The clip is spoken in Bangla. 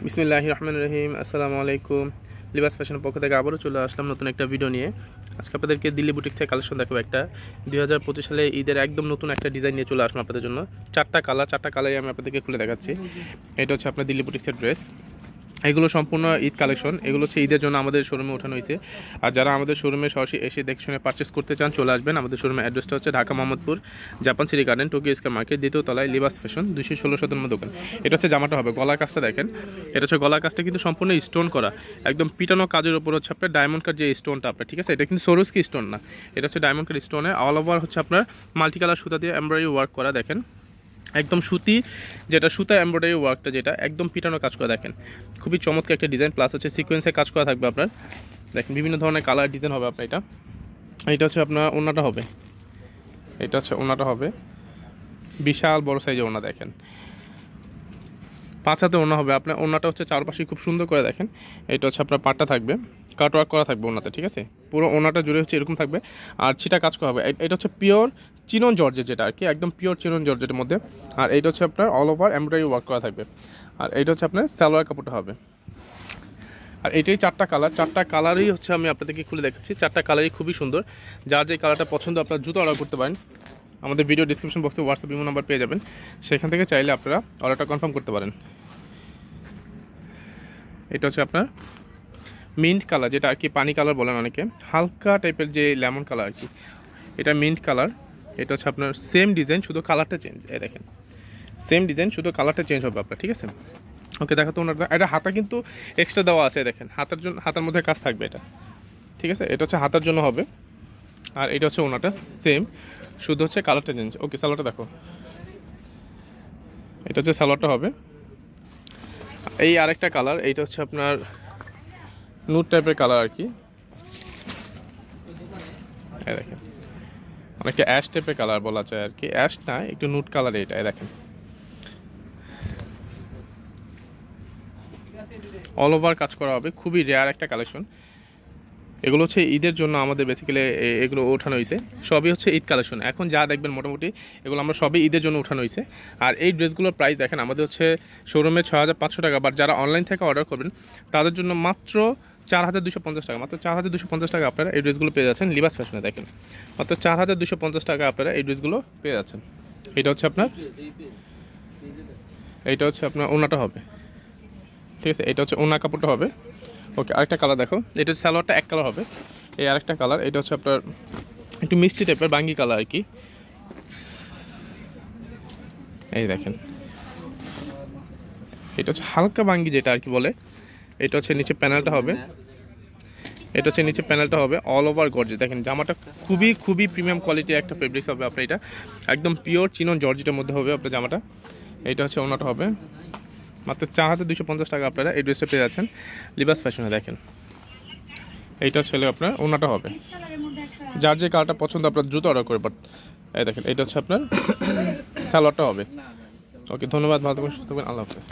বিসমিল্লাহির রহমানির রহিম। আসসালামু আলাইকুম। লিবাস ফ্যাশনের পক্ষ থেকে আবারও চলে আসলাম নতুন একটা ভিডিও নিয়ে। আজকে আপনাদেরকে দিল্লি বুটিক্স থেকে কালেকশন দেখাবো। একটা 2025 সালে ঈদের একদম নতুন একটা ডিজাইন নিয়ে চলে আসলাম আপনাদের জন্য। চারটা কালারই আমি আপনাদেরকে খুলে দেখাচ্ছি। এটা হচ্ছে আপনার দিল্লি বুটিক্সের ড্রেস। এগুলো সম্পূর্ণ ঈদ কালেকশন। এগুলো হচ্ছে ঈদের জন্য আমাদের শোরুমে ওঠানো হয়েছে। আর যারা আমাদের শোরুমে সরাসরি এসে দেখে শুনে পারচেস করতে চান চলে আসবেন। আমাদের শোরুমের অ্যাড্রেসটা হচ্ছে Dhaka Mohammadpur Japan city garden Tokyo square market, দ্বিতীয় তলায় লিবাস ফ্যাশন, 216 নম্বর দোকান। এটা হচ্ছে জামাটা হবে। গলার কাজটা দেখেন, এটা হচ্ছে গলার কাজটা কিন্তু সম্পূর্ণ স্টোন করা, একদম পিটানো কাজের উপর হচ্ছে আপনার ডায়মন্ড কাট যে স্টোনটা আপনার, ঠিক আছে? এটা কিন্তু সরুস্কি স্টোন না, এটা হচ্ছে ডায়মন্ড কাট স্টোনে অল ওভার হচ্ছে আপনার মাল্টি কালার সুতা দিয়ে এমব্রয়ডারি ওয়ার্ক করা। দেখেন একদম সুতি, যেটা সুতা এমব্রয়ডারি ওয়ার্কটা যেটা একদম পিটানো কাজ করা। দেখেন খুবই চমৎকার একটা ডিজাইন, প্লাস হচ্ছে সিকোয়েন্সে কাজ করা থাকবে আপনার। দেখেন বিভিন্ন ধরনের কালার ডিজাইন হবে আপনার। এটা হচ্ছে আপনার ওড়নাটা হবে। এটা হচ্ছে ওড়নাটা হবে বিশাল বড় সাইজের ওড়না। দেখেন 5 হাতে ওড়না হবে আপনার। ওড়নাটা হচ্ছে চারপাশে খুব সুন্দর করে দেখেন। এটা হচ্ছে আপনার পাটটা থাকবে, কাটওয়ার্ক করা থাকবে ওড়নাতে, ঠিক আছে? পুরো ওড়নাটা জুড়ে হচ্ছে এরকম থাকবে আর ছিটা কাজ করা হবে। এটা হচ্ছে পিওর চিনন জর্জেট, যেটা আর কি একদম পিওর চিনন জর্জেটের মধ্যে। আর এইটা হচ্ছে আপনার অল ওভার এমব্রয়ডারি ওয়ার্ক করা থাকবে। আর এইটা হচ্ছে আপনার সালোয়ার কাপড়টা হবে। আর এটাই চারটা কালারই হচ্ছে আমি আপনাদেরকে খুলে দেখাচ্ছি। চারটা কালারই খুবই সুন্দর। যার যে কালারটা পছন্দ আপনার জুতো অর্ডার করতে পারেন। আমাদের ভিডিও ডিসক্রিপশন বক্সে হোয়াটসঅ্যাপ ইমো নাম্বার পেয়ে যাবেন, সেখান থেকে চাইলে আপনারা অর্ডারটা কনফার্ম করতে পারেন। এটা হচ্ছে আপনার মিন্ট কালার, যেটা আর কি পানি কালার বলেন অনেকে, হালকা টাইপের যে লেমন কালার আর কি, এটা মিন্ট কালার। এটা হচ্ছে আপনার সেম ডিজাইন, শুধু কালারটা চেঞ্জ। এই দেখেন সেম ডিজাইন, শুধু কালারটা চেঞ্জ হবে আপনার, ঠিক আছে? ওকে, দেখো তো ওনার এটা হাতা কিন্তু এক্সট্রা দেওয়া আছে। দেখেন হাতার জন্য, হাতার মধ্যে কাজ থাকবে এটা, ঠিক আছে? এটা হচ্ছে হাতার জন্য হবে। আর এটা হচ্ছে ওনাটা সেম, শুধু হচ্ছে কালারটা চেঞ্জ। ওকে, সালোয়ারটা দেখো, এটা হচ্ছে সালোয়ারটা হবে। এই আরেকটা কালার, এইটা হচ্ছে আপনার নুট টাইপের কালার আর কি। এই দেখেন অনেকটা অ্যাশ টাইপের কালার বলা যায় আর কি, অ্যাশ না একটু নুট কালার। এটা দেখেন অল ওভার কাজ করা হবে, খুবই রেয়ার একটা কালেকশন। এগুলো হচ্ছে ঈদের জন্য আমাদের বেসিক্যালি এগুলো ওঠানো হয়েছে। সবই হচ্ছে ঈদ কালেকশন। এখন যা দেখবেন মোটামুটি এগুলো আমরা সবই ঈদের জন্য ওঠানো হয়েছে। আর এই ড্রেসগুলোর প্রাইস দেখেন আমাদের হচ্ছে শোরুমে 6500 টাকা, বাট যারা অনলাইন থেকে অর্ডার করবেন তাদের জন্য মাত্র 4250 টাকা। মাত্র 4250 টাকা আপনারা এই ড্রেসগুলো পেয়ে যাচ্ছেন লিবাস ফ্যাশনে। দেখেন মাত্র 4250 টাকা আপনারা এই ড্রেসগুলো পেয়ে যাচ্ছেন। এটা হচ্ছে আপনার ওড়নাটা হবে, ঠিক আছে? এটা হচ্ছে ওড়না কাপড়টা হবে। ওকে, আরেকটা কালার দেখো, এটা হচ্ছে সালোয়ারটা এক কালার হবে। এই আরেকটা কালার, এটা হচ্ছে আপনার একটু মিষ্টি টাইপের বাঙ্গি কালার আর কি। এই দেখেন এটা হচ্ছে হালকা বাঙ্গি যেটা আর কি বলে। এটা হচ্ছে নিচে প্যানেলটা হবে, এটা হচ্ছে নিচে প্যানেলটা হবে অল ওভার গর্জেস। দেখেন জামাটা খুবই প্রিমিয়াম কোয়ালিটির একটা ফেব্রিক্স হবে আপনার। এটা একদম পিওর চিনন জর্জেটের মধ্যে হবে আপনার জামাটা। এটা হচ্ছে ওনাটা হবে। মাত্র 4250 টাকা আপনারা এই ড্রেসটা পেয়ে যাচ্ছেন লিবাস ফ্যাশনে। দেখেন এইটা ছেলে আপনার ওনাটা হবে। যার যে কালারটা পছন্দ আপনার দ্রুত অর্ডার করে। বাট এই দেখেন এটা হচ্ছে আপনার সালোয়ারটা হবে। ওকে, ধন্যবাদ, ভালো থাকবেন, সুস্থ থাকবেন, আল্লাহ হাফেজ।